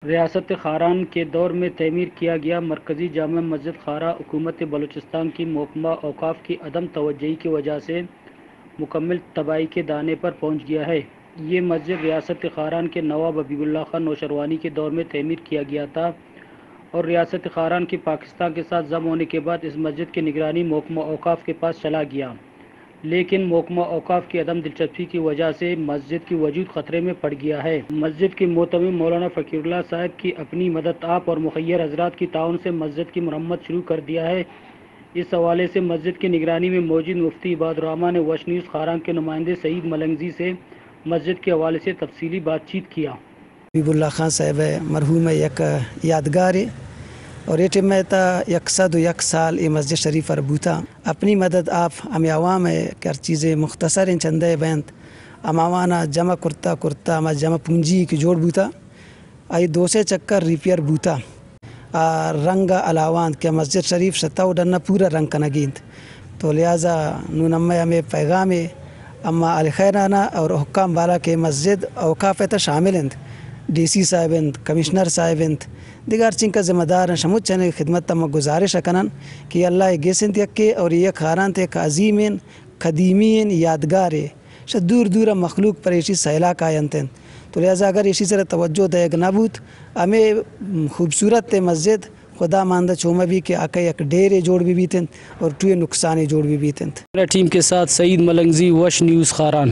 ریاست خاران کے دور میں تعمیر کیا گیا مرکزی جامع مسجد خارا حکومت بلوچستان کی محکمہ اوقاف کی عدم توجہی کی وجہ سے مکمل تباہی کے دانے پر پہنچ گیا ہے۔ یہ مسجد ریاست خاران کے نواب حبیب اللہ خان نوشروانی کے دور میں تعمیر کیا گیا تھا اور ریاست خاران کی پاکستان کے ساتھ ضم ہونے کے بعد اس مسجد کی نگرانی محکمہ اوقاف کے پاس چلا گیا، لیکن محکمہ اوقاف کی عدم دلچسپی کی وجہ سے مسجد کی وجود خطرے میں پڑ گیا ہے۔ مسجد کے محتمم مولانا فقیر اللہ صاحب کی اپنی مدد آپ اور مخیر حضرات کی تعاون سے مسجد کی مرمت شروع کر دیا ہے۔ اس حوالے سے مسجد کی نگرانی میں موجود مفتی عباد الرحمن نے وش نیوز خاران کے نمائندے سعید ملنگزی سے مسجد کے حوالے سے تفصیلی بات چیت کیا۔ حبیب اللہ خان صاحب مرحوم یک یادگار اور یہ میں تا 101 سال یہ مسجد شریف اربوتا اپنی مدد آپ ہمیں عوام کر چیزیں مختصر ان چندے بینت اماوانا جمع کرتا اما جمع پونجی کی جوڑ بوتا آئی 2 سے چکر ریپیئر بوتا رنگ علاوان کہ مسجد شریف ستاو ڈنا پورا رنگ کنگیند تو لہٰذا نون ہمیں پیغام اما الخیرانہ اور حکام بالا کے مسجد اوقاف تا شامل ہیں، ڈی سی صاحب ہیں، کمشنر صاحب ہیں، دیگر چن کا ذمہ دار ہیں، شموت چنے خدمت تم گزارش کنن کہ اللہ گیسن تک اور یہ خاران تے عظیمین قدیمین یادگار دور دور مخلوق پر ایسی سیلا کائنتیں، تو لہٰذا اگر اسی طرح توجہ دیگ نبوت ہمیں خوبصورت مسجد خدا ماندہ چوما بھی کہ آکے ایک ڈیرے جوڑ بھی بیتیں اور ٹوئے نقصانی جوڑ بھی بیتیں۔ ٹیم کے ساتھ سعید ملنگزی، وش نیوز خاران۔